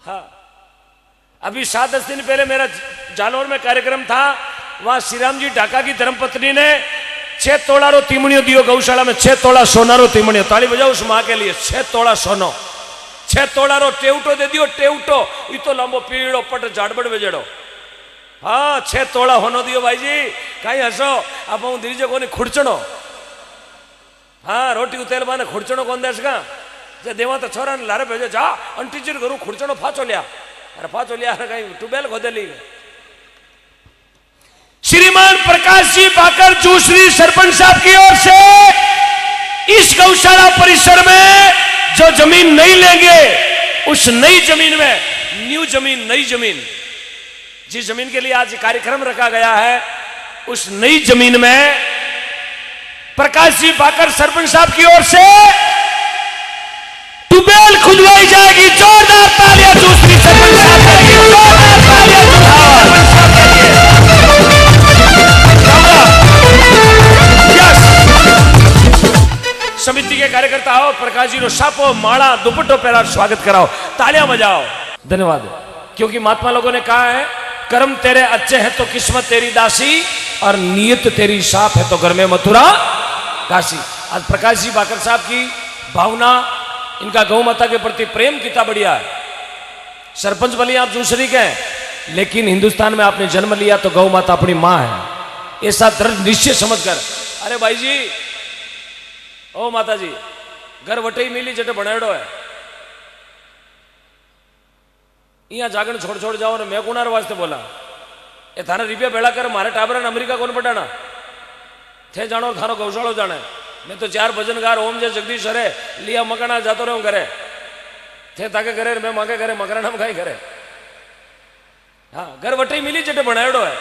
हाँ, अभी 7-10 दिन पहले मेरा जालौर में कार्यक्रम था। वहां श्री राम जी ढाका की धर्मपत्नी ने 6 तोला रो तीमणियों दियो गौशाला में। 6 तोला सोना रो तीमणियों, ताली बजाओ उस माँ के लिए। 6 तोला सोनो, 6 तोला रो टेवटो दे दियो। टेवटो ये तो लंबो पीड़ो पट झाड़बड़ बेजड़ो। हाँ, 6 तोला होनो दियो भाई जी। कहीं हसो अब हूँ दीजिए को खुड़चणो। हाँ, रोटी उतेल माने खुड़चणो कौन देश का जे देवा तो छोरा ने लारे भेजो जा अंटीचर करू खुड़चणो फाचो लिया। अरे फाचो लिया कहीं ट्यूबवेल खोदे ली। श्रीमान प्रकाश जी बाकर जूसरी सरपंच साहब की ओर से इस गौशाला परिसर में जो जमीन नहीं लेंगे उस नई जमीन में, न्यू जमीन, नई जमीन, जिस जमीन के लिए आज कार्यक्रम रखा गया है उस नई जमीन में प्रकाश जी बाकर सरपंच साहब की ओर से ट्यूबवेल खुदवाई जाएगी। जोरदार तालियां जूसरी सरपंच साहब के लिए, जोरदार तालियां सरपंच साहब के लिए। समिति के कार्यकर्ता हो, प्रकाश जी रो सापो माला दुपट्टो पहरा स्वागत कराओ, तालियां बजाओ। धन्यवाद। क्योंकि महात्मा लोगों ने कहा है कर्म तेरे अच्छे हैं तो किस्मत तेरी दासी और नीयत तेरी साफ है तो घर में मथुरा काशी। आज प्रकाश जी बाकर साहब की भावना, इनका गौ माता के प्रति प्रेम कितना बढ़िया है। सरपंच भले आप दूसरी के हैं, लेकिन हिंदुस्तान में आपने जन्म लिया तो गौ माता अपनी मां है, ऐसा दृढ़ निश्चय समझकर। अरे भाई जी, ओ माता जी, घर वटे मिली जटे बनाड़ो है, यहाँ जागण छोड़ छोड़ जाओ। मैं कुनार वास्ते बोला ए थाने रुपया बेड़ा कर मारे टाबरा ने अमेरिका कौन पटाना थे जानो थानो गौशालो जाने। मैं तो 4 भजनगार ओम जय जगदीश हरे लिया मकाना जातो रहो घरे थे ताके करे मैं मांगे करे मकराना में कहीं करे। हाँ, घर वटे मिली जटे बनाड़ो है,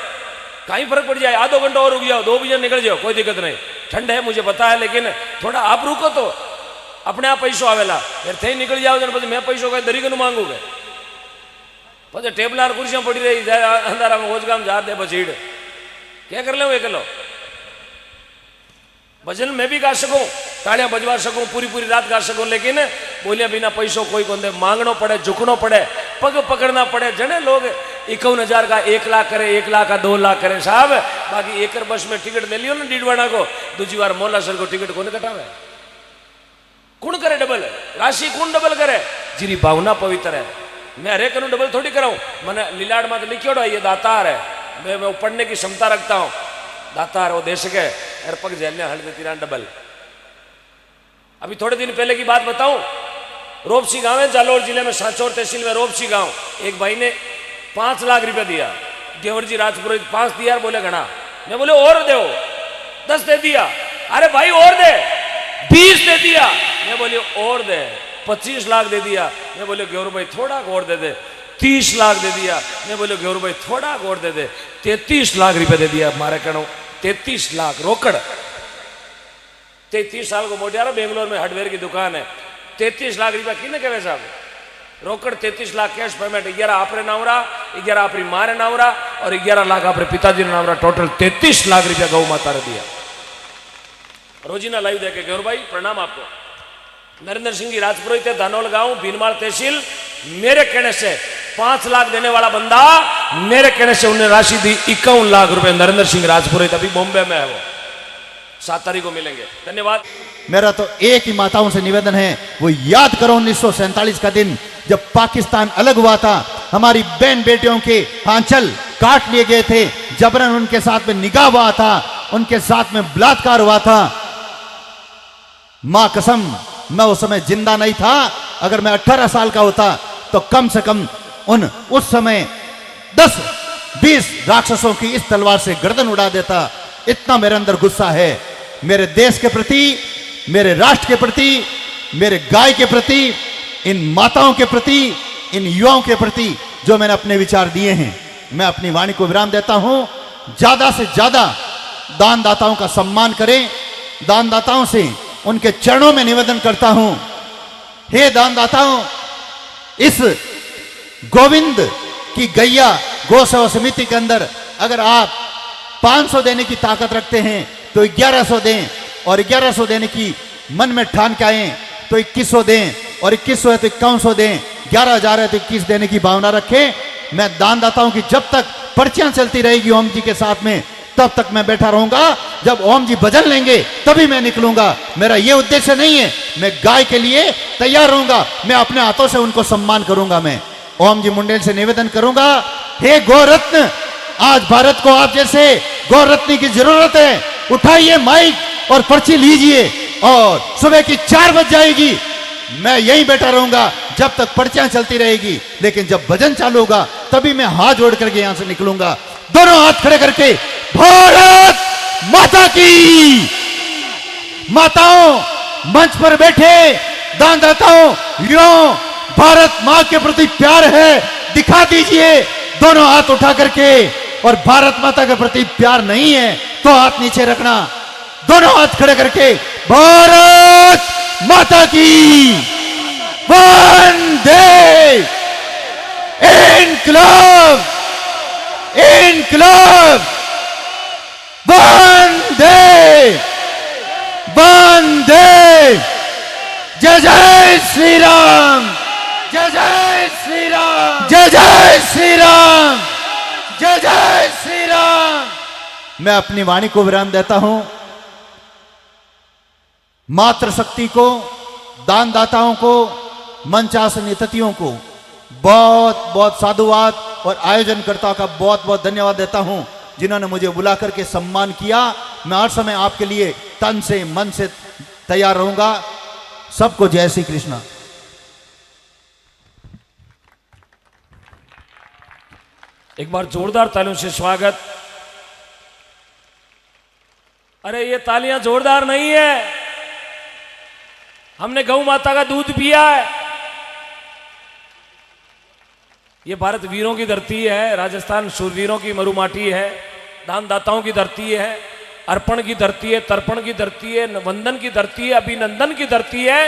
कहीं फर्क पड़ जाए। आधो घंटा और रुक जाओ, 2 बजे निकल जाओ, कोई दिक्कत नहीं। ठंड है मुझे पता है, लेकिन थोड़ा आप रुको तो अपने आप पैसों आवेला। फिर थे निकल जाओ जन मैं पैसों का दरी कनु मांगू गए પછી ટેબલા कुर्सियां पड़ी रही जाए अंधारा में ओजगाम जा दे बचीड़ क्या कर ले एक लो। भजन में भी गा सकूं, तालियां बजवा सकूं, पूरी पूरी रात गा सकूं, लेकिन बोलिया बिना पैसों कोई कौन दे। मांगना पड़े, झुकना पड़े, पग पकड़ना पड़े। जने लोग 51,000 का 1 लाख करे, 1 लाख का 2 लाख करे साहब। बाकी एकर बस में टिकट ले लियो ना डीडवाना को, दूसरी बार मोला सर को टिकट कौन कटावे? कौन करे डबल राशि? कौन डबल करे? जिरी भावना पवित्र है। मैं हरेक डबल थोड़ी कराऊं। मैंने लीलाड़ में तो लिखियोड़ा ये दातार है, मैं पढ़ने की क्षमता रखता हूं। दातार वो देश के हर पग जेल हल देती डबल। अभी थोड़े दिन पहले की बात बताऊं, रोपसी गांव है जालौर जिले में, सांचौर तहसील में रोपसी गांव। एक भाई ने 5 लाख रुपया दिया, देवर जी राजपुरोहित 5 दिया, बोले घना। मैं बोले और दो, 10 दे दिया। अरे भाई और दे, 20 दे दिया। मैं बोले और दे, 25 लाख दे दिया। मैं बोले गौर भाई थोड़ा और दे दे। 30 लाख दे दिया। मैं बोले गौर भाई थोड़ा और दे दे। 33 लाख रुपया दे दिया। मारे कहो 33 लाख रोकड़। 33 साल को मोटियारा बेंगलोर में हार्डवेयर की दुकान है। 33 लाख रुपया किने कहे साहब? रोकड़ 33 लाख कैश पेमेंट। 11 आपरे नावरा, 11 अपनी मारे नावरा और 11 लाख अपने पिताजी ने नावरा। टोटल 33 लाख रुपया गौ माता ने दिया। रोजीना लाइव देखे गौर भाई प्रणाम आपको। नरेंद्र सिंह जी राजपुरोहित धानोल गांव भीनमाल तहसील। मेरे कहने से 5 लाख देने वाला बंदा, मेरे कहने से उन्हें राशि दी 51 लाख रुपए। नरेंद्र सिंह राजपुरोहित अभी बॉम्बे में है, वो 7 तारीख को मिलेंगे। धन्यवाद। मेरा तो एक ही माताओं से निवेदन है, वो याद करो 1947 का दिन जब पाकिस्तान अलग हुआ था। हमारी बहन बेटियों के आंचल काट लिए गए थे, जबरन उनके साथ में निकाह हुआ था, उनके साथ में बलात्कार हुआ था। मां कसम मैं उस समय जिंदा नहीं था। अगर मैं 18 साल का होता तो कम से कम उस समय 10-20 राक्षसों की इस तलवार से गर्दन उड़ा देता। इतना मेरे अंदर गुस्सा है, मेरे देश के प्रति, मेरे राष्ट्र के प्रति, मेरे गाय के प्रति, इन माताओं के प्रति, इन युवाओं के प्रति जो मैंने अपने विचार दिए हैं। मैं अपनी वाणी को विराम देता हूं। ज्यादा से ज्यादा दानदाताओं का सम्मान करें। दानदाताओं से उनके चरणों में निवेदन करता हूं, हे दानदाताओं, इस गोविंद की गैया गौ सेवा समिति के अंदर अगर आप 500 देने की ताकत रखते हैं तो 1100 दें, और 1100 देने की मन में ठान के आए तो 2100 दें, और 2100 है तो 5100 दें, 11,000 है तो 21 देने की भावना रखें। मैं दानदाताओं की जब तक पर्चियां चलती रहेगी ओम जी के साथ में, तब तक मैं बैठा रहूंगा। जब ओम जी भजन लेंगे तभी मैं निकलूंगा। मेरा यह उद्देश्य नहीं है, मैं गाय के लिए तैयार रहूंगा। मैं अपने हाथों से उनको सम्मान करूंगा। मैं ओम जी मुंडेल से निवेदन करूंगा, हे गौरत्न, आज भारत को आप जैसे गौरत्नी की जरूरत है। उठाइए माइक और पर्ची लीजिए और सुबह की 4 बज जाएगी, मैं यहीं बैठा रहूंगा जब तक पर्चियां चलती रहेगी। लेकिन जब भजन चालू होगा तभी मैं हाथ जोड़ करके यहां से निकलूंगा। दोनों हाथ खड़े करके भारत माता की। माताओं, मंच पर बैठे दानदाताओं, युवाओं, भारत मां के प्रति प्यार है, दिखा दीजिए दोनों हाथ उठा करके। और भारत माता के प्रति प्यार नहीं है तो हाथ नीचे रखना। दोनों हाथ खड़े करके भारत माता की। वंदे इनकलाब, इनकलाब, वंदे, वंदे। जय जय श्री राम, जय जय श्री राम, जय जय श्री राम, जय जय श्री राम। मैं अपनी वाणी को विराम देता हूं। मातृशक्ति को, दानदाताओं को, मंचासन अतिथियों को बहुत बहुत साधुवाद और आयोजनकर्ताओं का बहुत बहुत धन्यवाद देता हूं जिन्होंने मुझे बुला करके सम्मान किया। मैं हर समय आपके लिए तन से मन से तैयार रहूंगा। सबको जय श्री कृष्णा। एक बार जोरदार तालियों से स्वागत। अरे ये तालियां जोरदार नहीं है, हमने गौ माता का दूध पिया है। ये भारत वीरों की धरती है, राजस्थान शूरवीरों की मरुमाटी है, दानदाताओं की धरती है, अर्पण की धरती है, तर्पण की धरती है, वंदन की धरती है, अभिनंदन की धरती है।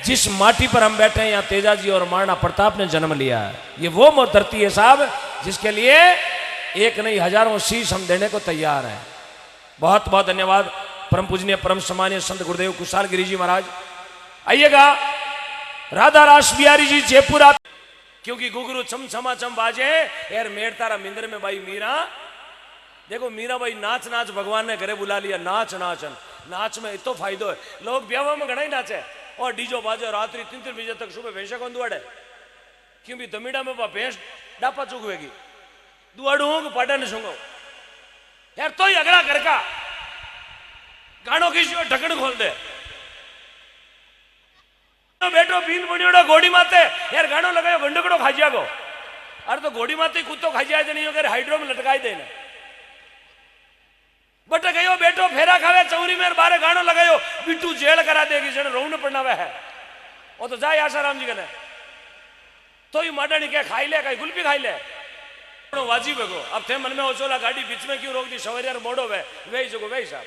जिस माटी पर हम बैठे हैं यहाँ तेजाजी और महाराणा प्रताप ने जन्म लिया है। ये वो धरती है साहब जिसके लिए एक नहीं हजारों शीश हम देने को तैयार हैं। बहुत बहुत धन्यवाद परम पूजनीय परम सम्मानीय संत गुरुदेव कुशाल गिरी जी महाराज। आइएगा राधा रास बिहारी जी जयपुर आप, क्योंकि गुगरू चम छमा चम बाजे यार मेर तारा मिंदर में भाई मीरा। देखो मीरा भाई नाच नाच भगवान ने घरे बुला लिया, नाच नाचन। नाच में इतो फायदो है, लोग ब्याह में घना ही नाचे और डीजो बाजे रात्रि 3-3 बजे तक सुबह भैंसा कौन दुआड़े, क्योंकि दमीड़ा में भैंस डापा चुकवेगी दुआड़ू पाटा ने सुंगो यार। तो ही अगला घर का गानों की ढक्कन खोल दे बैठो बीन बुनियोड़ा घोड़ी माते यार गानो लगायो गंडकड़ो खा जागो। अरे तो घोड़ी माते कुत्तो खा जाए तो नहीं हो हाइड्रो में लटकाई देना। बट गयो बैठो फेरा खावे चौरी में बारे गानो लगायो बिट्टू जेल करा देगी जन रोने पड़ना वह है। वो तो जाए आसाराम जी कने तो ही माडानी क्या खाई ले, कहीं गुल्फी खाई ले वाजिब है। अब थे मन में ओचोला गाड़ी बीच में क्यों रोक दी, सवरिया मोड़ो वे वही जगो वही साहब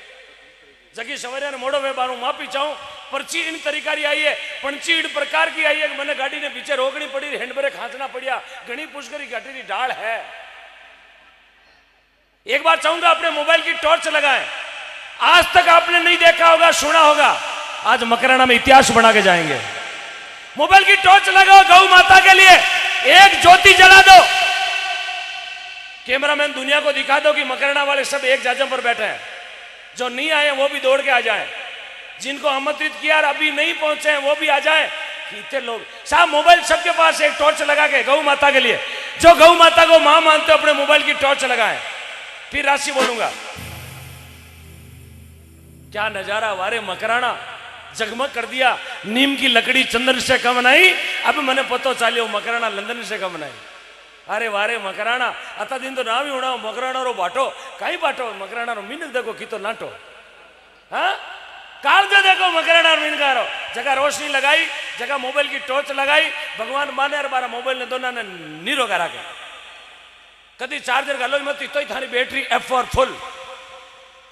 जगी सवरिया मोड़ो वे बारू माफी चाहूं। पर्ची इन तरीका की आई है, पंची इन प्रकार की आई है कि मैंने गाड़ी ने पीछे रोकनी पड़ी, हैंड ब्रेक खांचना पड़िया, घनी पुष्करी घटी की डाल है। एक बार चाहूंगा अपने मोबाइल की टॉर्च लगाएं। आज तक आपने नहीं देखा होगा, सुना होगा, आज मकराना में इतिहास बना के जाएंगे। मोबाइल की टॉर्च लगाओ गौ माता के लिए, एक ज्योति जला दो। कैमरामैन दुनिया को दिखा दो कि मकराना वाले सब एक जाजम पर बैठे हैं। जो नहीं आए वो भी दौड़ के आ जाएं, जिनको आमंत्रित किया और अभी नहीं पहुंचे हैं वो भी आ जाएं। कितने लोग साहब मोबाइल सबके पास एक टॉर्च लगा के गौ माता के लिए, जो गौ माता को मां मानते हो अपने मोबाइल की टॉर्च लगाएं। फिर राशि बोलूंगा। क्या नजारा, वारे मकराना जगमग कर दिया। नीम की लकड़ी चंदन से कम नहीं, अब मैंने पतो चालियो मकराना लंदन से कम नहीं। अरे वारे मकराना अता दिन तो नाम ही उड़ाओ मकराना रो बाटो कहीं बाटो मकराना रो मीन देखो की तो नाटो। हाँ काल जो देखो मकराना रो मीन गारो जगह रोशनी लगाई, जगह मोबाइल की टॉर्च लगाई। भगवान माने और बारा मोबाइल ने दोनों ने नीरो करा के कभी चार्जर गालो मत तो ही थारी बैटरी एफ फॉर फुल।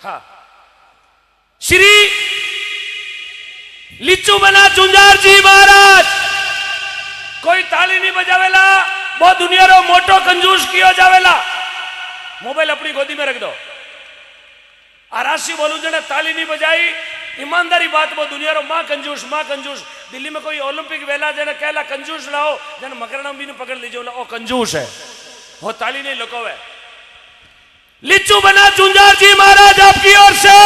हाँ श्री लिच्चू बना चुंजार जी महाराज कोई ताली नहीं बजावेला, वो दुनिया रो मोटो कंजूस कियो जावेला। मोबाइल अपनी गोदी में रख दो। आराशी बोलू जने ताली नहीं बजाई, ईमानदारी बात वो दुनिया रो मां कंजूस दिल्ली में कोई ओलंपिक वेला जने कहला कंजूस लाओ जने मकरना भी ने पकड़ लीजिए ओ कंजूस है, वो ताली नहीं लुकावे। लिच्चू बना झुंझार जी महाराज आपकी ओर से।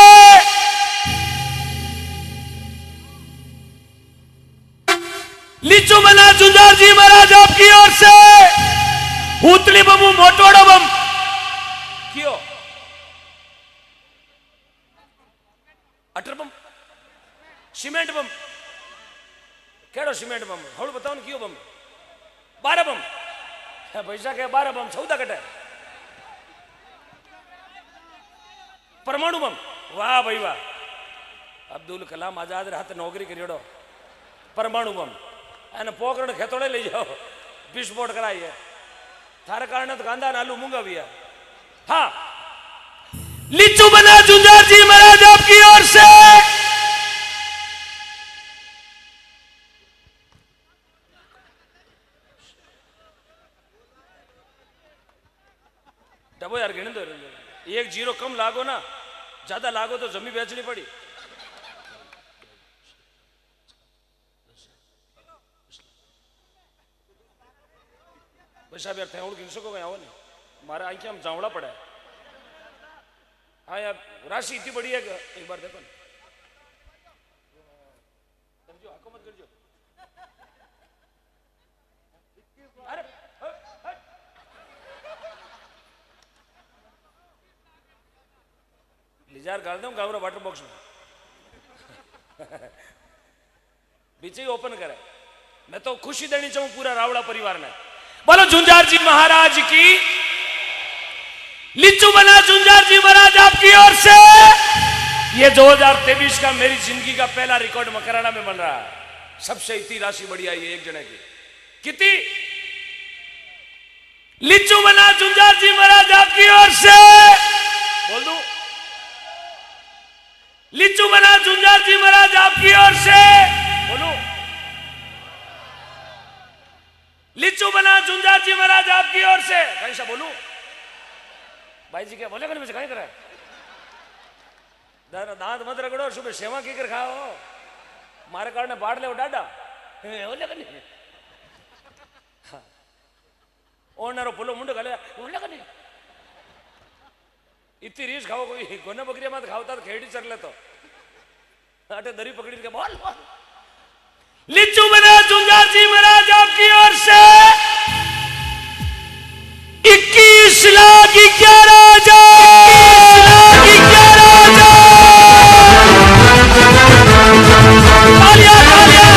लिच्चू बना झुंझार जी महाराज आपकी ओर से। उतली बमू मोटोड़ो बम क्यों अटर बम सीमेंट बम केड़ो सीमेंट बम हवड़ बताओ न क्यों बम 12 बम पैसा के 12 बम 14 कटे परमाणु बम वाह भाई वाह अब्दुल कलाम आजाद हाथ नौकरी करियोड़ो परमाणु बम एने पोकरण खेतोड़े ले जाओ विस्फोट कराइए थारे कारण तो कांदा आलू मूंगा भी है। हाँ लिच्चू बना झुंझार जी महाराज आपकी ओर से। डबो यार गिने दो एक जीरो कम लागो ना ज्यादा लागो तो जमी बेचनी पड़ी। पैसा भी अर्थ है गिन सको आओ नहीं मारे आंखें हम जावड़ा पड़ा है। हाँ यार राशि इतनी बड़ी है एक बार देखो करजो आको मत करजो अरे लिजार डाल दूं गावरा वाटर बॉक्स में बीच ही ओपन करे। मैं तो खुशी देनी चाहूं पूरा रावड़ा परिवार ने। बोलो झुंझार जी महाराज की। लिच्चू बना झुंझार जी महाराज आपकी ओर से। ये 2023 का मेरी जिंदगी का पहला रिकॉर्ड मकराना में बन रहा है। सबसे इतनी राशि बढ़ी आई है एक जने की कितनी। लिच्चू बना झुंझार जी महाराज आपकी ओर से। बोल दूं लिच्चू बना झुंझार जी महाराज आपकी ओर से। बोलो लिच्चू बना झुंझार जी महाराज आपकी ओर से। कहीं सा बोलूं भाई जी क्या बोले मुझे कहीं करे दांत मत रगड़ो सुबह सेवा की कर खाओ मारे कारण बाढ़ ले डाडा ओनारो पुलो मुंडो गले इतनी रीस खाओ कोई गोने बकरिया मत खाओ तो खेड़ी चल ले तो अटे दरी पकड़ी के बोल बोल। लिच्चू बना झुंझार जी महाराज आपकी ओर से। 21 लाख 11,000 तालियां तालियां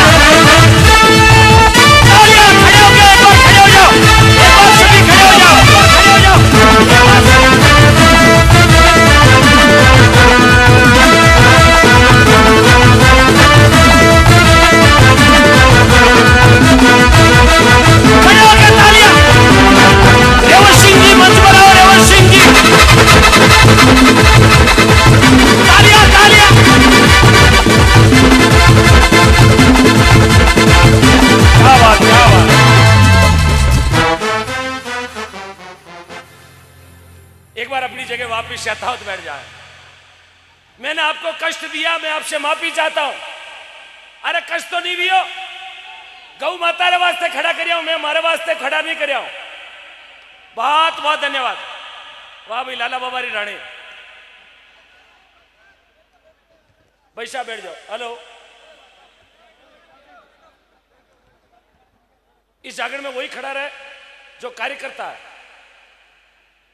तालियां खड़े हो गए खड़े हो जाओ एक बार सभी खड़े हो जाओ खड़े हो गए तालियां। रेवत सिंह जी मंच बनाओ रेवत सिंह जी तालियां तालियां। क्या बात क्या बात। एक बार अपनी जगह वापिस यथावत बैठ जाए। मैंने आपको कष्ट दिया मैं आपसे माफी चाहता हूं। अरे कष्ट तो नहीं भी हो गौ माता रे वास्ते खड़ा करिया हूं मैं मारे वास्ते खड़ा नहीं करिया हूं। बहुत बहुत धन्यवाद। वाह भाई लाला बाबा री रानी पैसा बैठ जाओ। हेलो इस जागरण में वही खड़ा रहे जो कार्यकर्ता है।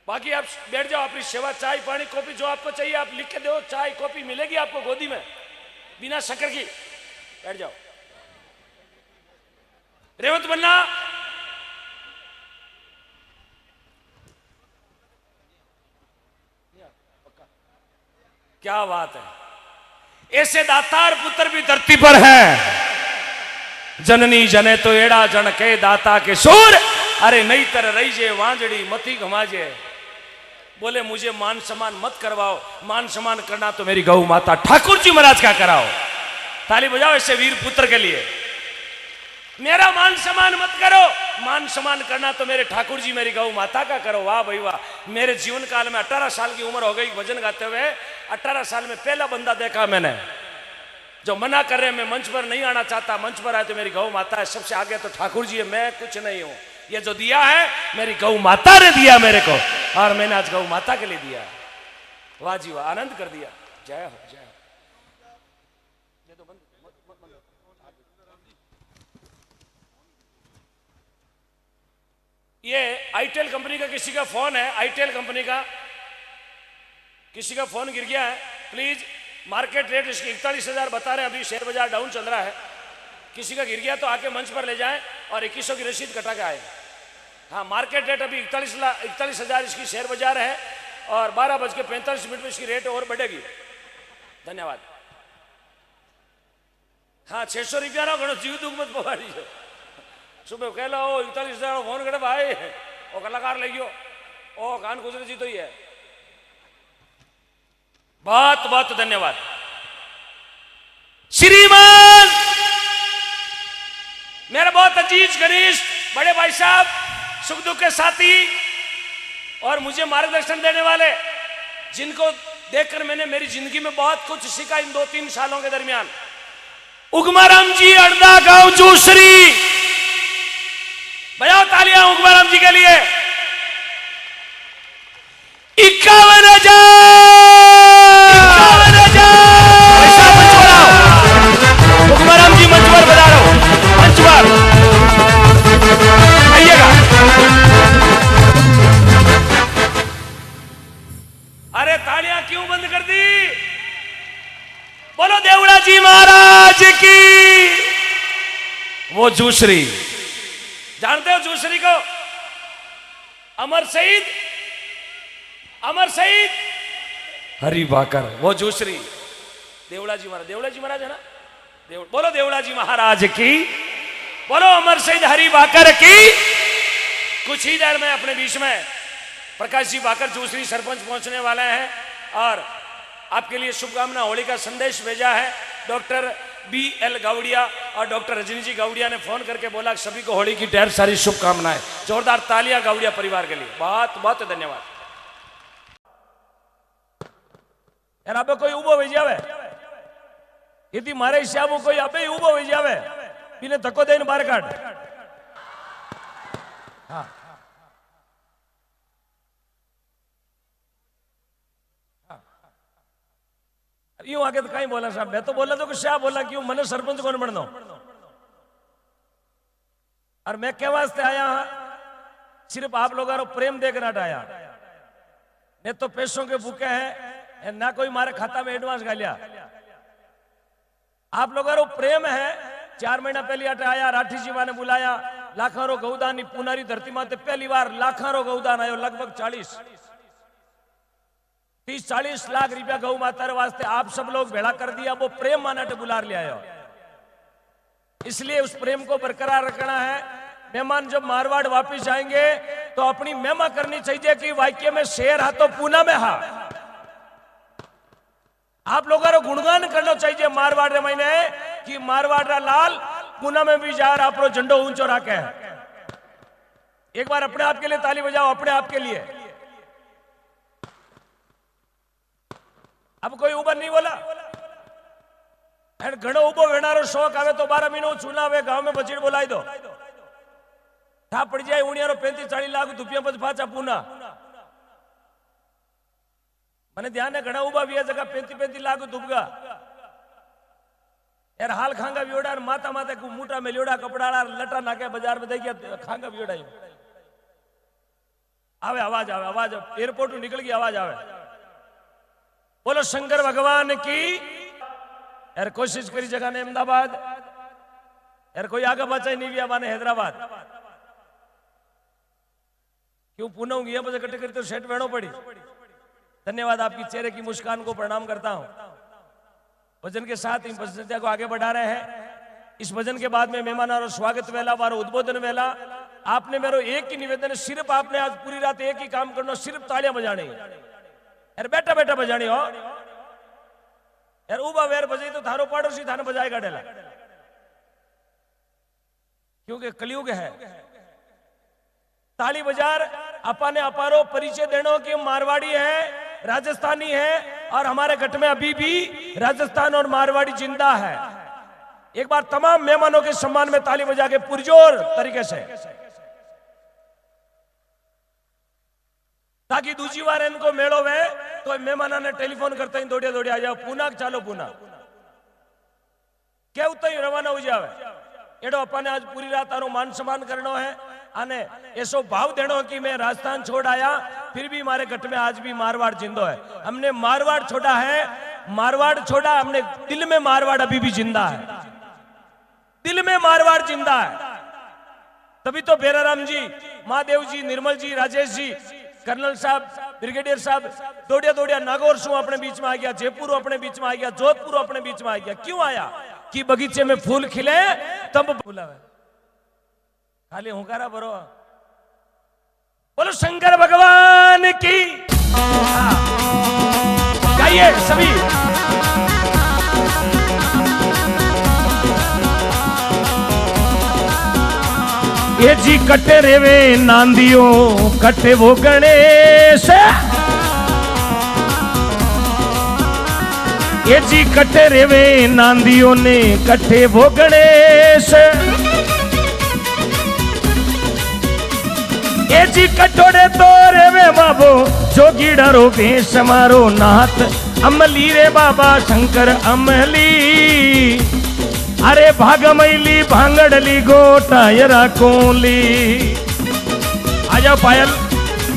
बाकी आप बैठ जाओ अपनी सेवा चाय पानी कॉफी जो आपको चाहिए आप लिख के दो चाय कॉफी मिलेगी आपको गोदी में बिना शक्कर की। बैठ जाओ। रेवंत बन्ना क्या बात है। ऐसे दातार पुत्र भी धरती पर है। जननी जने तो एड़ा जन के दाता के सूर। अरे नहीं तर रही जे वांजड़ी मती घमाजे। बोले मुझे मान सम्मान मत करवाओ मान सम्मान करना तो मेरी गौ माता ठाकुर जी महाराज का कराओ। ताली बजाओ ऐसे वीर पुत्र के लिए। मेरा मान सम्मान मत करो मान सम्मान करना तो मेरे ठाकुर जी मेरी गौ माता का करो। वाह भाई वाह। मेरे जीवन काल में 18 साल की उम्र हो गई भजन गाते हुए 18 साल में पहला बंदा देखा मैंने जो मना कर रहे हैं मैं मंच पर नहीं आना चाहता, मंच पर आए तो मेरी गौ माता है, सबसे आगे तो ठाकुर जी है, मैं कुछ नहीं हूं। ये जो दिया है मेरी गौ माता ने दिया मेरे को, और मैंने आज गौ माता के लिए दिया है। वाह जी वाह, आनंद कर दिया। जय हो जय हो। ये आईटेल कंपनी का किसी का फोन है, आईटेल कंपनी का किसी का फोन गिर गया है, प्लीज मार्केट रेट इसकी 41,000 बता रहे हैं, अभी शेयर बाजार डाउन चल रहा है। किसी का गिर गया तो आके मंच पर ले जाएं और 2100 की रसीद कटा के आए। हाँ, मार्केट रेट अभी 41,000 इसकी शेयर बाजार है और 12:45 में इसकी रेट और बढ़ेगी। धन्यवाद। हाँ, 600 रुपया ना घणो जीव दुख मत पवाड़ी छो। सुबह कह लो 41,000 फोन करे भाई वो कलाकार ले गयो, ओ कान गुजरे जी तो ही है। बहुत बहुत धन्यवाद। श्रीमान मेरे बहुत अजीज घनिष्ठ बड़े भाई साहब, सुख दुख के साथी और मुझे मार्गदर्शन देने वाले, जिनको देखकर मैंने मेरी जिंदगी में बहुत कुछ सीखा इन 2-3 सालों के दरमियान। उगमाराम जी अड़दा गांव जूसरी, बजाओ तालियां उगमाराम जी के लिए। 51,000 उगमाराम जी मंच पर बजा रहा हूं, मंच पर आइएगा। अरे तालियां क्यों बंद कर दी? बोलो देवड़ा जी महाराज की। वो जूसरी, जानते हो जूसरी को? अमर शहीद हरि भाकर, वो जूसरी देवड़ा जी महाराज। देवड़ा जी महाराज है ना? बोलो देवड़ा जी महाराज की, बोलो अमर शहीद हरि भाकर की। कुछ ही देर में अपने बीच में प्रकाश जी भाकर जूसरी सरपंच पहुंचने वाले हैं और आपके लिए शुभकामना होली का संदेश भेजा है। डॉक्टर BL गावड़िया और डॉक्टर रजनी जी गावड़िया ने फोन करके बोला सभी को होली की ढेर सारी शुभकामनाएं। जोरदार तालियां गावड़िया परिवार के लिए, बहुत बहुत धन्यवाद। यार अब कोई उबो वही जावे, यदि मारे हिसाब कोई अबे उबो वही जावे, बिने धक्को देने बाहर काट। हाँ यूं आगे तो कहीं बोला साहब, मैं तो बोला तो क्या बोला क्यों, मैंने सरपंच कौन बनना। और मैं क्या वास्ते आया हाँ, सिर्फ आप लोगों को प्रेम देखना आया। ने तो पैसों के भूखे हैं, ना कोई मारे खाता में एडवांस गालिया। आप लोगों को प्रेम है। 4 महीना पहले अट आया, राठी जी ने बुलाया, लाखारो गौदान पुनारी धरती माते पहली बार लाखारो गौदान आयो, लगभग 30-40 लाख रुपया गौ माता वास्ते आप सब लोग भेड़ा कर दिया। वो प्रेम मानाटे बुला ले आयो, इसलिए उस प्रेम को बरकरार रखना है। मेहमान जब मारवाड़ वापिस जाएंगे तो अपनी महिमा करनी चाहिए कि वाक्य में शेर हा तो पूना में हा। आप लोगों को गुणगान करना चाहिए मारवाड़ रे महीने कि मारवाड़ रा लाल पूना में भी जा रहा, अपनो झंडो ऊंचो रखे। एक बार अपने आप के लिए ताली बजाओ, अपने आप के लिए। अब कोई उबर नहीं बोला, घणो उबो वेणारो शौक आवे तो 12 महीनों चुनाव गांव में बचीड़ बोलाई दो, था पड़ जाए उड़ियारो 35-40 लाख दुपिया पर पाचा पूना। मैंने ध्यान है घना उबा भी जगह 35-35 लाख दुबगा यार। हाल खांगा वियोड़ा माता माता को मूटा में लियोड़ा कपड़ा लटा नाके बाजार में देखिए खांगा वियोड़ा आवे, आवाज आवे, आवाज एयरपोर्ट निकल गई, आवाज आवे। बोलो शंकर भगवान की। यार कोशिश करी जगह ने अहमदाबाद, यार कोई आगे बचा ही नहीं गया माने हैदराबाद। क्यों पुनः गया बस इकट्ठे करी तो सेट वेणो पड़ी। धन्यवाद, आपकी चेहरे की मुस्कान को प्रणाम करता हूं। भजन के साथ इन भजन को आगे बढ़ा रहे हैं। इस भजन के बाद में मेहमानों स्वागत वेला वारो उद्बोधन वेला। आपने मेरे एक ही निवेदन है, सिर्फ आपने आज पूरी रात एक ही काम करना, सिर्फ तालियां बजानी। यार बैठा बैठा बजानी हो यार, उबा वेर बजाई तो थारो पड़ोसी थाने बजाएगा डेला, क्योंकि कलयुग है। ताली बाजार अपाने अपारो परिचय देनो कि मारवाड़ी है, राजस्थानी है और हमारे गट में अभी भी राजस्थान और मारवाड़ी जिंदा है। एक बार तमाम मेहमानों के सम्मान में ताली बजा के पुरजोर तरीके से, ताकि दूसरी बार इनको मेड़ो वे तो मेहमाना ने टेलीफोन करते ही दौड़े दौड़े आ जाओ, पूना चालो पूना क्या उतना ही रवाना हो जावे। एडो अपने आज पूरी रात आरो मान सम्मान करनो है आने ऐसो भाव देनो कि मैं राजस्थान छोड़ आया फिर भी हमारे गट में आज भी मारवाड़ जिंदो है। हमने मारवाड़ छोड़ा है, मारवाड़ छोड़ा हमने, दिल में मारवाड़ अभी भी जिंदा है, दिल में मारवाड़ जिंदा है। तभी तो बेराराम जी, महादेव जी, निर्मल जी, राजेश जी, कर्नल साहब, ब्रिगेडियर साहब दौड़िया दौड़िया नागौर शू अपने बीच में आ गया, जयपुर अपने बीच में आ गया, जोधपुर अपने बीच में आ गया। क्यों आया? कि बगीचे में फूल खिले तब बुलावे। खाली हुकारा भरो, बोलो शंकर भगवान की। गाइए सभी। ये जी कटे रेवे नांदियों कटे वो गणेश, ये जी कटे रेवे नांदियों ने कटे वो गणेश, ये जी कटोरे तो रेवे बाबो जोगीड़ा रो भेष मारो नाथ अमली रे बाबा शंकर अमली। अरे भागमैली भांगड़ली गोटा यरा कोली। आ जाओ पायल,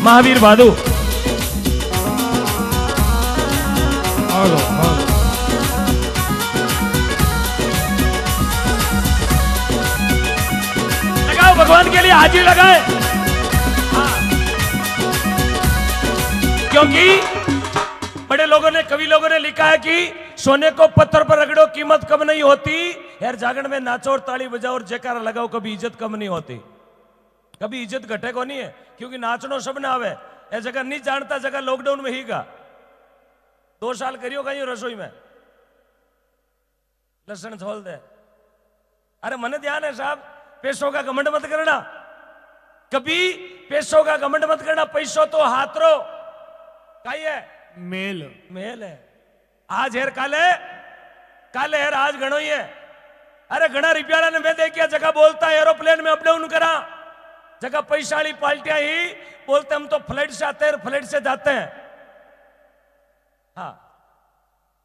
महावीर बादू। लगाओ भगवान के लिए हाजिर लगाए। क्योंकि बड़े लोगों ने, कवि लोगों ने लिखा है कि सोने को पत्थर पर रगड़ो कीमत कम नहीं होती, यार जागरण में नाचो और ताली बजाओ और जयकारा लगाओ कभी इज्जत कम नहीं होती, कभी इज्जत घटे को नहीं है। क्योंकि नाचनो सब ना आवे, ये जगह नहीं जानता, जगह लॉकडाउन में ही का 2 साल करियो कहीं रसोई में लसन छोल दे। अरे मन ध्यान है साहब, पैसों का घमंड मत करना, कभी पैसों का घमंड मत करना। पैसों तो हाथरो काई है, मेल मेल है। आज हेर काले, काले हेर आज घणो ही है। अरे घना रिप्यारा ने मैं देखिया जगह बोलता है एरोप्लेन में अप डाउन करा, जगह पैसाली पाल्टिया ही बोलते हम तो फ्लाइट से आते हैं, फ्लाइट से जाते हैं। हाँ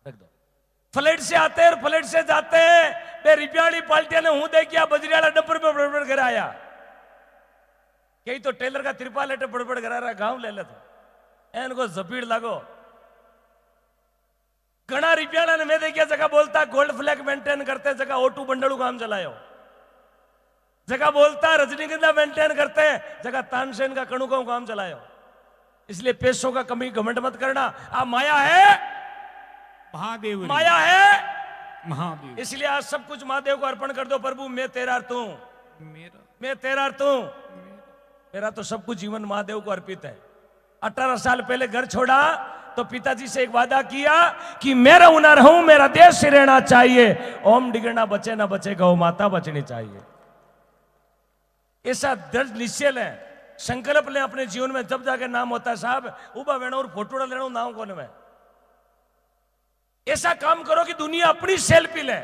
रख दो, फ्लाइट से आते हैं, फ्लाइट से जाते हैं। बे रिप्याली पाल्टिया ने हूं देखिया बजरियाला डब्बर में बड़बड़ कराया, कहीं तो टेलर का त्रिपाल लेटे बड़बड़ करा रहा, गांव ले ले तो इनको जपीड़ लागो। घना रिप्याला ने मैं देखिया जगह बोलता गोल्ड फ्लैग मेंटेन करते, जगह O2 बंडलू काम चलायो, जगह बोलता रजनीगंधा मेंटेन करते, जगह तानसेन का कणु काम चलायो। इसलिए पैसों का कमी घमंड मत करना। आ माया है महादेव, माया है महादेव, इसलिए आज सब कुछ महादेव को अर्पण कर दो। प्रभु मैं तेरा तू, मैं तेरा तू, मेरा तो सब कुछ जीवन महादेव को अर्पित है। 18 साल पहले घर छोड़ा तो पिताजी से एक वादा किया कि मैं रहूं ना रहूं, मेरा देश ही रहना चाहिए। ओम डिगना बचे ना बचे, गौ माता बचनी चाहिए। ऐसा दृढ़ निश्चय है, संकल्प ले अपने जीवन में, जब जाके नाम होता है साहब उबा वेणो और फोटोड़ा लेना नाम कोने में। ऐसा काम करो कि दुनिया अपनी सेल्फी ले।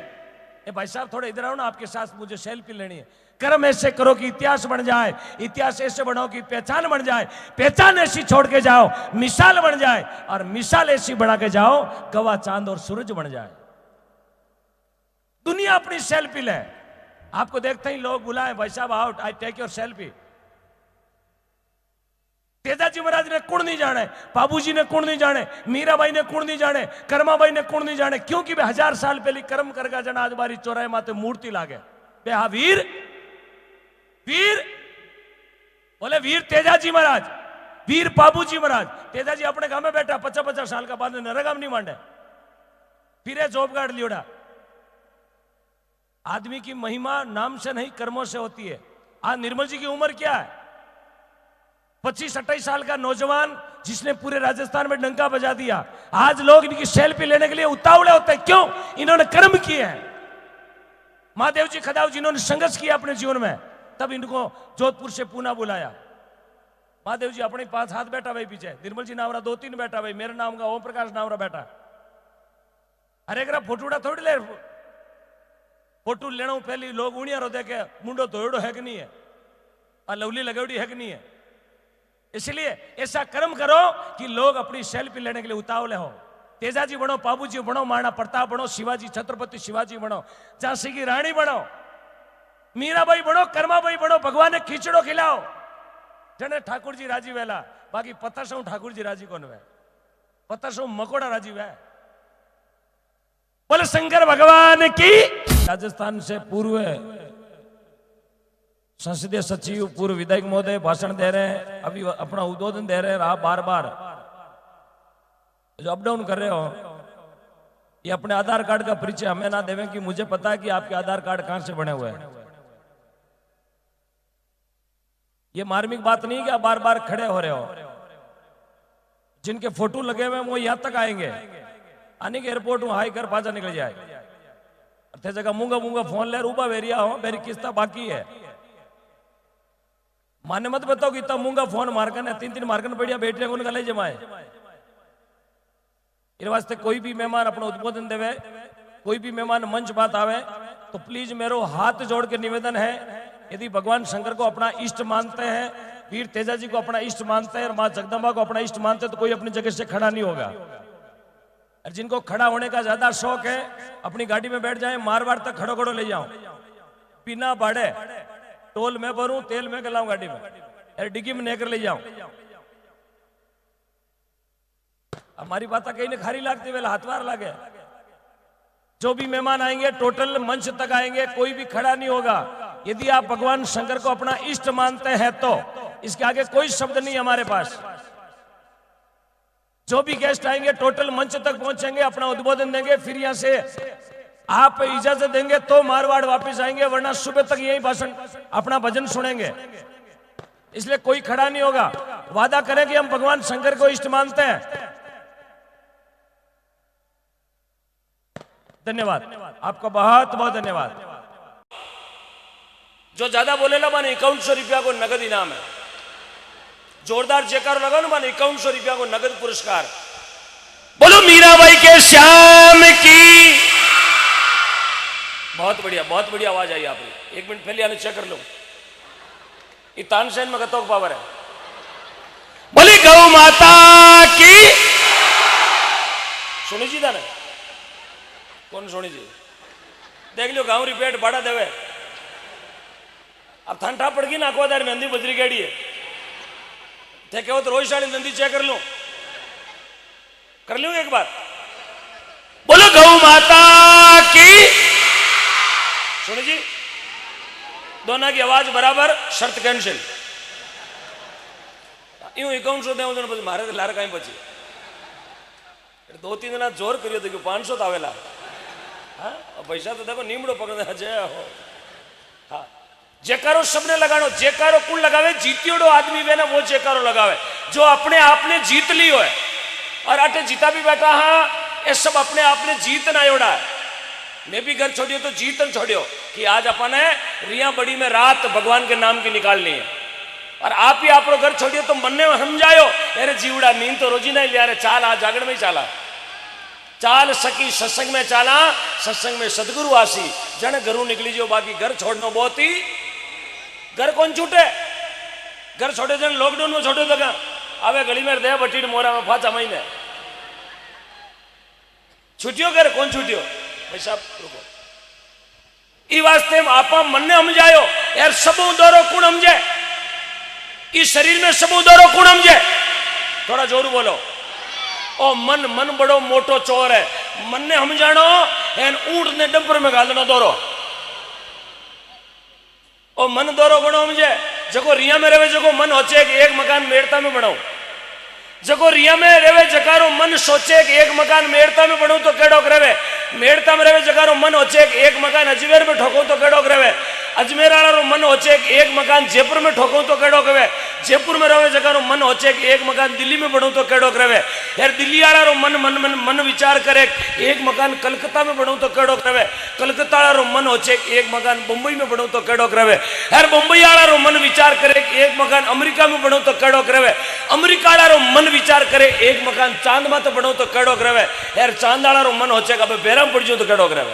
ए भाई साहब थोड़ा इधर आओ ना, आपके साथ मुझे सेल्फी लेनी है। कर्म ऐसे करो कि इतिहास बन जाए, इतिहास ऐसे बनाओ कि पहचान बन जाए, पहचान ऐसी छोड़ के जाओ मिसाल बन जाए, और मिसाल ऐसी बना के जाओ गवाह चांद और सूरज बन जाए। दुनिया अपनी सेल्फी ले। आपको देखते ही लोग बुलाए, भाई साहब out, I take your selfie. Tejaji Maharaj ने कुण नहीं जाने, बाबूजी ने कुण नहीं जाने, मीराबाई ने कुण नहीं जाने, कर्माबाई ने कुण नहीं जाने। क्योंकि वे 1000 साल पहले कर्म करगा जना आज बारी चौराहे माते मूर्ति लागे। बे हा वीर, वीर बोले वीर तेजाजी महाराज, वीर बाबूजी महाराज। तेजाजी अपने गांव में बैठा 50-50 साल का, बाद में नरगाम नहीं मांडे, फिर जॉब कार्ड लियोड़ा। आदमी की महिमा नाम से नहीं कर्मों से होती है। आज निर्मल जी की उम्र क्या है? 25-28 साल का नौजवान जिसने पूरे राजस्थान में डंका बजा दिया। आज लोग इनकी सेल्फी लेने के लिए उतावले होते हैं। क्यों? इन्होंने कर्म किए हैं। महादेव जी खदाव जिन्होंने संघर्ष किया अपने जीवन में, तब इनको जोधपुर से पूना बुलाया। महादेव जी अपने 5 हाथ बैठा भाई पीछे, निर्मल जी नावरा 2-3 बैठा भाई, मेरे नाम का ओम प्रकाश नावरा बैठा। अरे एकरा फोटूड़ा थोड़ी ले, फोटू लेना पहली लोग उणियारो देखे मुंडो धोड़ो है कि नहीं है, आ लवली लगेड़ी है कि नहीं है। इसलिए ऐसा कर्म करो कि लोग अपनी सेल्फी लेने के लिए उतावले हो। तेजाजी बनो, बाबूजी बनो, महाराणा प्रताप बनो, शिवाजी छत्रपति शिवाजी बनो, झांसी की रानी बनो, मीराबाई बनो, कर्माबाई बनो, भगवान ने खींचड़ो खिलाओ जने ठाकुर जी राजी वेला। बाकी पत्थर ठाकुर जी राजी कौन वे, पत्थर मकोड़ा राजी वे। बोले शंकर भगवान की। राजस्थान से पूर्व संसदीय सचिव, पूर्व विधायक महोदय भाषण दे रहे हैं, अभी अपना उद्बोधन दे रहे हैं। आप बार बार जो अप डाउन कर रहे हो, ये अपने आधार कार्ड का परिचय हमें ना देवें कि मुझे पता है कि आपके आधार कार्ड कहां से बने हुए हैं। ये मार्मिक बात नहीं कि आप बार बार खड़े हो रहे हो। जिनके फोटो लगे हुए हैं वो यहां तक आएंगे, आने के एयरपोर्ट में हाई कर पाचा निकल जाए। अर्थे जगह मूंगा मूंगा फोन ले रूबा वेरिया हो, मेरी किस्ता बाकी है। माने मत बताओ कि इतना मूंगा फोन मारकन है, 3-3 मारकन बढ़िया बैठे उनका ले जमाए। इस वास्ते कोई भी मेहमान अपना उद्बोधन देवे, कोई भी मेहमान मंच बात आवे तो प्लीज मेरो हाथ जोड़ के निवेदन है, यदि भगवान शंकर को अपना इष्ट मानते हैं, वीर तेजाजी को अपना इष्ट मानते हैं और मां जगदम्बा को अपना इष्ट मानते हैं, तो कोई अपनी जगह से खड़ा नहीं होगा। और जिनको खड़ा होने का ज्यादा शौक है, अपनी गाड़ी में बैठ जाए, मारवाड़ तक खड़ो खड़ो ले जाऊं, बिना भाड़े, टोल में भरूं, तेल में गलाऊं गाड़ी में, और डिग्गी में लेकर ले जाऊं। हमारी बात कहीं ने खारी लागती वेला हाथवार लागे। जो भी मेहमान आएंगे टोटल मंच तक आएंगे, कोई भी खड़ा नहीं होगा। यदि आप भगवान शंकर को अपना इष्ट मानते हैं तो इसके आगे कोई शब्द नहीं हमारे पास। जो भी गेस्ट आएंगे टोटल मंच तक पहुंचेंगे, अपना उद्बोधन देंगे, फिर यहां से आप इजाजत देंगे तो मारवाड़ वापस आएंगे, वरना सुबह तक यही भाषण अपना भजन सुनेंगे। इसलिए कोई खड़ा नहीं होगा। वादा करें कि हम भगवान शंकर को इष्ट मानते हैं। धन्यवाद, आपका बहुत बहुत धन्यवाद। जो ज्यादा बोलेला माने 5100 रुपया को नगद इनाम है। जोरदार जयकार लगाओ ना, माने 5100 रुपया को नगद पुरस्कार। बोलो मीराबाई के श्याम की। बहुत बढ़िया आवाज आई आपकी। 1 मिनट पहले आने चेक कर लो, ये तानसेन में कतोक पावर है। बोली गौ माता की। सुनी जी था ना, कौन सोनी जी? देख लो गाँव रिपेट भाड़ा देवे। अब ठंडा पड़ गई ना, अकवादार में नंदी बजरी गाड़ी है, थे क्या तो रोज नंदी चेक कर लूं एक बार। बोलो गौ माता की। सुनी जी, दोनों की आवाज बराबर, शर्त कैंसिल। यूं 5100 दे मारे लार कहीं बची। 2-3 दिन जोर करियो तो 500 तो आवेला। हाँ पैसा तो देखो नीमड़ो पकड़ जय हो। हाँ जयकारो सबने लगानो। जयकारो कुल लगावे जीतियोड़ो आदमी वे ना वो जयकारो लगावे जो अपने आप ने जीत ली हो। और अटे जीता भी बैठा, हाँ ये सब अपने आप ने जीत ना योड़ा है। मैं भी घर छोड़ियो तो जीतन छोड़ियो कि आज अपन है रिया बड़ी में रात भगवान के नाम की निकालनी है। और आप ही आप घर छोड़ियो तो मन ने समझायो, अरे जीवड़ा नींद तो रोजी नहीं लिया रे, चाल आज जागरण में ही चाला, चाल सकी सत्संग में चाला, सत्संग में सदगुरु आसी, जन घरू निकली जो। बाकी घर छोड़ना बहुत ही, घर कौन छूटे? घर छोड़े जन लॉकडाउन में छोटे तो आवे गली में दे बटी मोरा में फाचा महीने छुट्टियो घर कौन छुट्टियो भाई साहब रुको। ई वास्ते आप मन ने समझायो यार, सबू दौरो कुण समझे, इस शरीर में सबू दौरो कुण समझे। थोड़ा जोर बोलो। ओ मन बड़ो मोटो चोर है। मन ने समझानो एन ऊंट ने डंपर में गालनो दौरो। ओ मन दौरो गणो समझे। जको रिया में रहे जको मन होचे कि एक मकान मेड़ता में बनाऊं, जको रिया में रहे जकारो मन सोचे कि एक मकान मेड़ता में बनूं तो केड़ोक रहे। मेड़ता में रहे जकारो मन होचे कि एक मकान अजमेर में ठोकूं तो केड़ोक रहे। अजमेर वाला मन होचे कि एक मकान जयपुर में ठोकूं तो केड़ोक रहे। जयपुर में रहे जकारो मन होचे कि एक मकान दिल्ली में बनूं तो केड़ोक रहे। यार दिल्ली वाला मन मन मन मन विचार करे एक मकान कलकत्ता में बनूं तो केड़ोक रहे। कलकत्ता वाला मन होचे कि एक मकान मुंबई में बनूं तो केड़ोक रहे। यार मुंबई वाला मन विचार करे कि एक मकान अमेरिका में बनूं तो केड़ोक रहे। अमेरिका रो मन विचार करे एक मकान चांद में तो बनो तो कड़ो रहे यार चांद रो मन होचे कि बेराम पड़ जाओ तो कड़ो रहे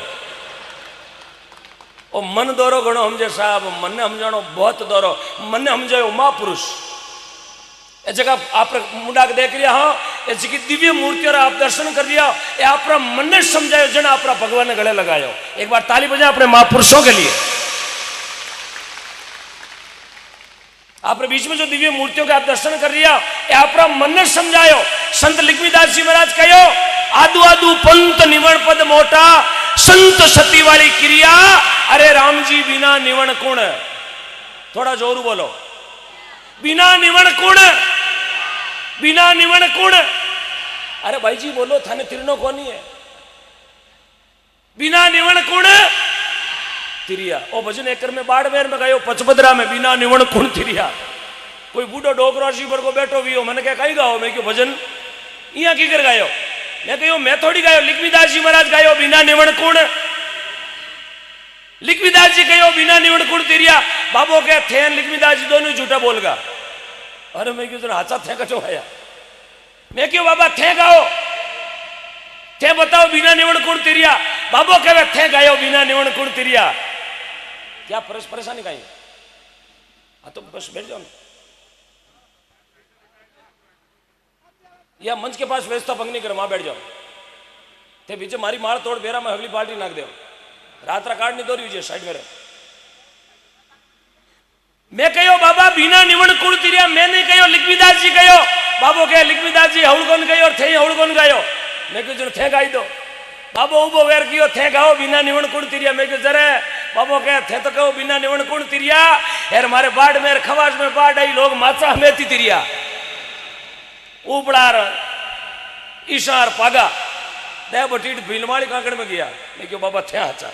ओ मन दौरो घणो समझे साहब मन ने समझाणो बहुत दौरो मन ने समझायो महापुरुष ए जगह आप मुंडा देख रिया हो ए जी दिव्य मूर्तियों आप दर्शन कर रिया ए आप मन ने समझायो जन आप भगवान ने गले लगायो एक बार ताली बजाए अपने महापुरुषों के लिए आप बीच में जो दिव्य मूर्तियों के आप दर्शन कर रिया ए आप मन ने समझायो संत लिखमीदास जी महाराज कहो आदु आदु पंत निवण पद मोटा संत सती वाली क्रिया अरे राम जी बिना निवण कुण थोड़ा जोर बोलो बिना निवण कुण बिना निवण कुण अरे भाई जी बोलो थाने तिरनो कोनी है बिना निवण कुण तिरिया ओ भजन एकर में बाड़मेर में गयो पचपदरा में बिना निवण कुण तिरिया कोई बूढ़ो डोकरो सी पर को बैठो भी हो मैंने क्या कही गाओ मैं क्यों भजन इया की कर गायो मैं कहो मैं थोड़ी गायो लिखमीदास जी महाराज गायो बिना निवण कुण लिखमीदास जी कहो बिना निवण कुण तिरिया बाबो के थे लिखमीदास जी दोनों झूठा बोल गा अरे मैं क्यों हाचा थे कचो आया मैं क्यों बाबा थे गाओ थे बताओ बिना निवण कुण तिरिया बाबो कहे थे गायो बिना निवण कुण तिरिया क्या परेशानी कहीं हाँ तो बस बैठ जाओ या मंच के पास व्यवस्था भंग नहीं कर वहां बैठ जाओ ते पीछे मारी मार तोड़ बेरा में अगली पार्टी नाक दो रात्रा कार्ड नहीं दो रही साइड में मैं कहो बाबा बिना निवण कुण तिरिया मैं नहीं कहो लिखमीदास जी कहो बाबो कहे लिखमीदास जी हवड़ कौन कहो थे हवड़ कौन गायो मैं क्यों जन थे गाई दो बाबो उबो वेर कियो थे गाओ बिना निवण कुण तिरिया मैं क्यों जरे बाबो कहे थे तो कहो बिना निवण कुण तिरिया यार मारे बाढ़ में खवास में बाढ़ आई लोग माचा हमेती तिरिया उपड़ार ईशार पागा दे बटीट भीलमाड़ी कांकड़ में गया मैं क्यों बाबा थे आचा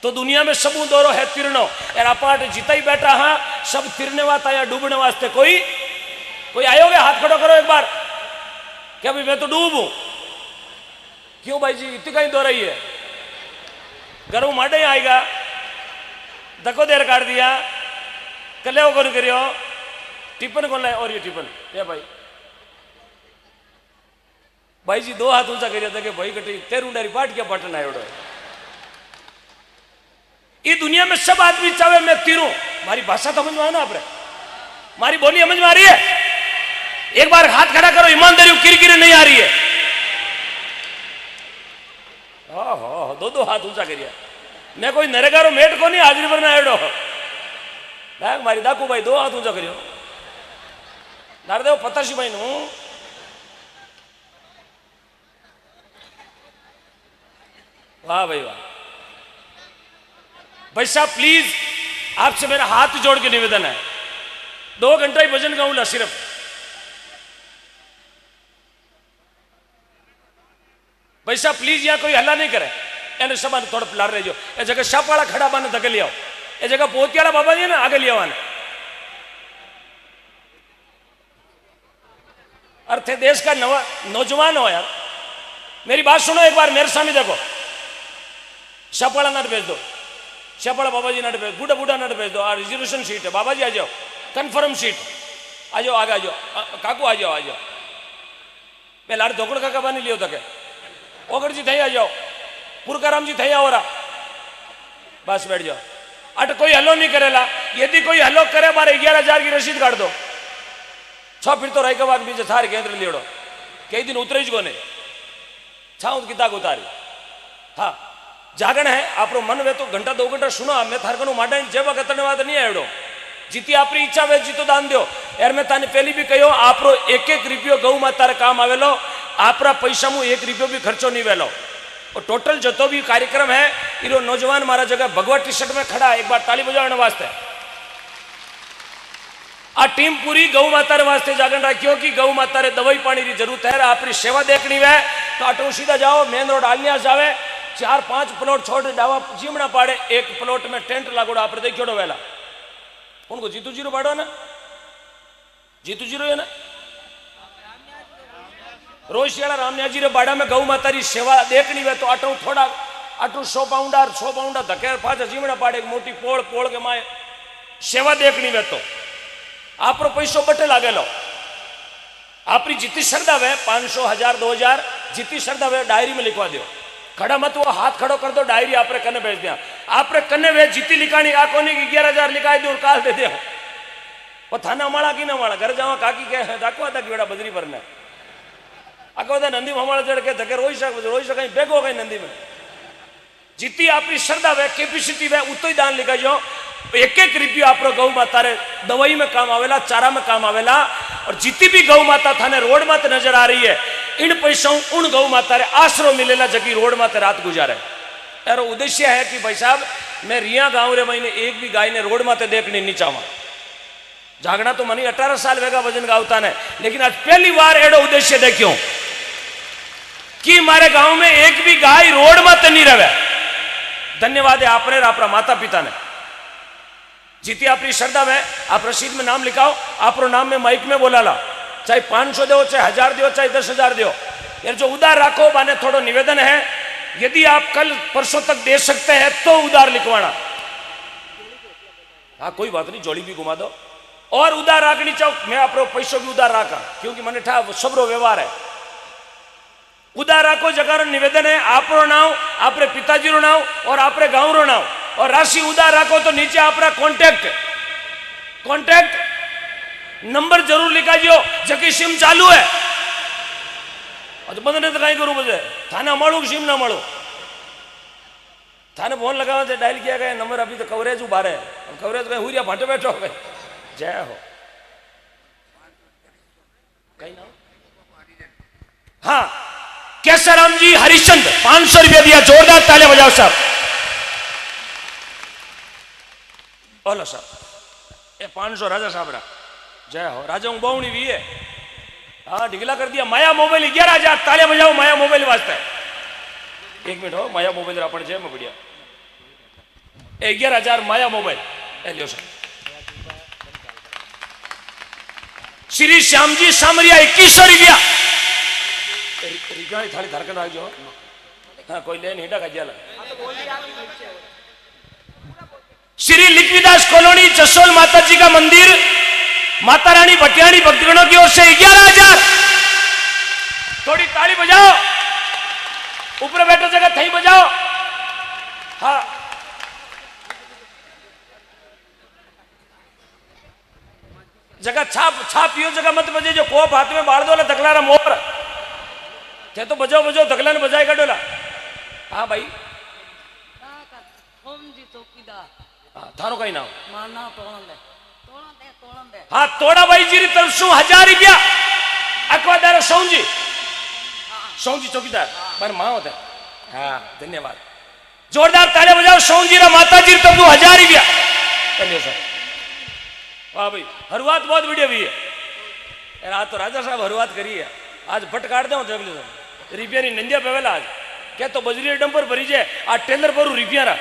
तो दुनिया में सब दौरो है तिरनो यार अपाट जीता ही बैठा हाँ सब तिरने वास्ता या डूबने वास्ते कोई आयोगे हाथ खड़ो करो एक बार क्या भाई मैं तो डूबू क्यों भाई जी इतनी कहीं दो रही है गर्व माडे आएगा धक्को देर काट दिया कल्याण कौन करियो टिप्पण कौन लाए और ये टिप्पण ये भाई जी दो हाथ ऊंचा करिया था कि भाई कटी तेरुंडारी पाट क्या पटन आयोड़ो ये दुनिया में सब आदमी चाहे मैं तीरूं मारी भाषा समझ में ना आपने मारी बोली समझ में आ रही है एक बार हाथ खड़ा करो ईमानदारी किरकिरी नहीं आ रही है दो हाथ ऊंचा करिया मैं कोई नरेगारो मेट को नहीं हाजिरी पर ना आयोड़ो मारी दाकू भाई दो हाथ ऊंचा करियो नारदेव पताशी भाई नु वाह भाई वाह भाई साहब प्लीज आपसे मेरा हाथ जोड़ के निवेदन है 2 घंटा ही भजन गाऊंगा सिर्फ भाई साहब प्लीज यहाँ कोई हल्ला नहीं करे एने सब थोड़ा पिलार रहे जो ए जगह शाप वाला खड़ा बाने धके लिया ए जगह पोतियाला बाबा जी ना आगे लिया वाने अर्थ है देश का नौजवान हो यार मेरी बात सुनो एक बार मेरे सामने देखो शापाला नट भेज दो शापाला बाबा जी नट भेज बूढ़ा बूढ़ा नट भेज दो रिजर्वेशन सीट है बाबा जी आ जाओ कन्फर्म सीट आ जाओ आगे आ जाओ काकू आ जाओ मैं लाड़ धोकड़ काका बनी लियो तक ओगड़ जी थी आ जाओ पुरकाराम जी थी आओ बस बैठ जाओ अट कोई हलो नहीं करेला यदि कोई हलो करे मारे 11,000 की रसीद काट दो 6 फिर तो रही के बाद बीजे थारे केंद्र लियोड़ो कई दिन उतरे को नहीं छाऊ किताब उतारी हाँ जागरण है आप मन वे तो घंटा 2 घंटा सुनो मैं थार कनु माडा जेवा कतने वाद नहीं आयोड़ो जीती आपरी इच्छा वे जीतो दान दो यार मैं ताने पहली भी कहो आपरो 1-1 रुपयो गौ माता रे काम आवेलो आपरा पैसा मु 1 रुपयो भी खर्चो नहीं वेलो और टोटल जो भी कार्यक्रम है इरो नौजवान मारा जगह भगवा टी शर्ट में खड़ा एक बार ताली बजाने वास्ते आ टीम पूरी गौ माता रे वास्ते जागरण राखियो कि गौ माता रे दवाई पानी की जरूरत है आपरी सेवा देखनी है तो आटो सीधा जाओ मेन रोड आलियास जावे 4-5 प्लॉट छोड़ डावा जीमना पाड़े 1 प्लॉट में टेंट लागोड़ो आप देखियो वेला उनको जीतू जीरो पाड़ो ना जीतू जीरो है ना रोज शियाला रामन्याजी रे बाड़ा में गौ माता री सेवा देखनी है तो आटो थोड़ा आटू 100 पाउंडा धकेर पाछा जीमना पाड़े एक मोटी पोड़ के माए सेवा देखनी है तो आपरो पैसो बटे लागेलो आपकी जितनी श्रद्धा है 500 1000 2000 जितनी श्रद्धा है डायरी में लिखवा दो। खड़ा मत वो हाथ खड़ो कर दो, डायरी आपरे कन्ने भेज दिया। आपरे कन्ने वे जितनी लिखानी आ कोनी की 11000 लिखाई दो काल दे दिया। वो थाना माड़ा की ना माड़ा घर जावा काकी के दाखवा था कि बेटा बजरी भरना आको था नंदी में हमारा चढ़ के धके रोई सक बेगो गई नंदी में। जितनी आपकी श्रद्धा है कैपेसिटी है उतो ही दान लिखा जो। एक एक रुपया आप गौ माता रे दवाई में काम आवेला, चारा में काम आवेला। और जितनी भी गौ माता थाने रोड माते नजर आ रही है इन पैसों उन गौ माता रे आसरो मिलेला जबकि रोड माते रात गुजारे। यार उद्देश्य है कि भाई साहब मैं रिया गांव रे महीने एक भी गाय ने रोड माते देखनी नहीं चाहवा। जागना तो मनी 18 साल वेगा वजन गावता ने, लेकिन आज पहली बार एडो उद्देश्य देखियो कि हमारे गांव में एक भी गाय रोड माते नहीं रहे। धन्यवाद है आपने आपरा माता पिता ने। जितनी अपनी श्रद्धा में आप रसीद में नाम लिखाओ, आप नाम में माइक में बोला ला, चाहे 500 दो, चाहे 1000 दो, चाहे 10,000 दो। यार जो उधार राखो बाने थोड़ा निवेदन है, यदि आप कल परसों तक दे सकते हैं तो उधार लिखवाना। हाँ कोई बात नहीं, जोड़ी भी घुमा दो और उधार राखनी चाहो। मैं आप पैसों भी उधार राखा क्योंकि मैंने ठा सबरो व्यवहार है। उधार राखो जगह निवेदन है, आपरो नाम, आपरे पिताजी रो नाम और आपरे गांव रो नाम और राशि उधार राखो तो नीचे आपका कॉन्टेक्ट नंबर जरूर लिखा जो जकी सिम चालू है। और बंद नहीं तो कहीं करूं बजे थाना मालू सिम ना मालू थाने फोन लगा डायल किया गया नंबर अभी तो कवरेज उबार है, कवरेज कहीं हुरिया भाटे बैठो गए। जय हो कहीं ना। हाँ केसराम जी हरिश्चंद्र 500 रुपया दिया, जोरदार तालियां बजाओ साहब। बोलो साहब ये 500 राजा साहब रा। जय हो राजा हूं बहुणी भी है। हाँ ढिगला कर दिया। माया मोबाइल 11,000 तालियां बजाओ माया मोबाइल वास्ते। एक मिनट हो माया मोबाइल अपन जय में बढ़िया 11,000 माया मोबाइल लियो साहब। श्री श्याम जी सामरिया 2100 रुपया। थाली धड़कन आ जाओ। हाँ कोई ले नहीं का जाला। श्री लिखविदास कॉलोनी जसोल माता जी का मंदिर माता रानी भटियाणी भक्तगणों की ओर से 11,000। थोड़ी ताली बजाओ, ऊपर बैठो जगह थई बजाओ। हाँ जगह छाप पियो जगह मत बजे जो कोप हाथ में बाढ़ दो धकलारा मोर थे तो बजाओ बजाओ धकला ने बजाए का डोला। हाँ भाई हाँ थारो कहीं नाम हाँ तोड़ा भाई जी तरफ शू 1000 रुपया अकवादार सौजी चौकीदार पर माँ होता है। हाँ धन्यवाद, जोरदार तालियां बजाओ। सौजी रा माता जी तरफ 1000 रुपया। वाह भाई हरुआत बहुत बढ़िया भी है यार। आज तो राजा साहब हरुआत करी है। आज भट काट दो रिपिया नंदिया पेवेला आज क्या तो बजरी डंपर भरी जाए। आज टेलर भरू रिपिया रा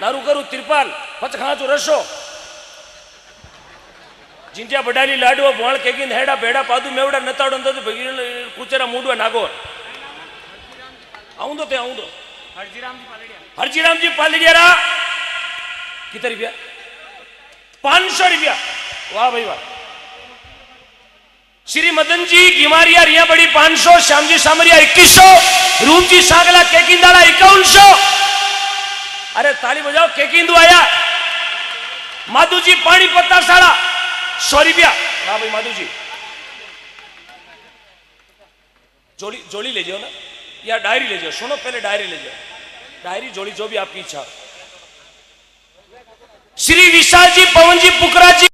नारू करू तिरपाल पच खाचो रसो जिंजा बडाली लाडो भोण केकिन हेडा बेड़ा पादू मेवड़ा नताड़ो तो कुचरा मूडवा नागो आऊं तो हरजीराम जी पालड़िया रा कितना रुपया 500 रुपया। वाह भाई वाह। श्री मदन जी गिमारिया रिया बड़ी 500, श्याम जी सामरिया 2100, रूप जी सागला केकिंदाड़ा 5100। अरे ताली बजाओ केकिंदू आया। माधु जी पानी पत्ता साड़ा 100 रुपया। वाह भाई माधु जी जोड़ी ले जाओ ना या डायरी ले जाओ। सुनो पहले डायरी ले जाओ, डायरी जोड़ी जो भी आपकी इच्छा। श्री विशाल जी पवन जी पुकरा जी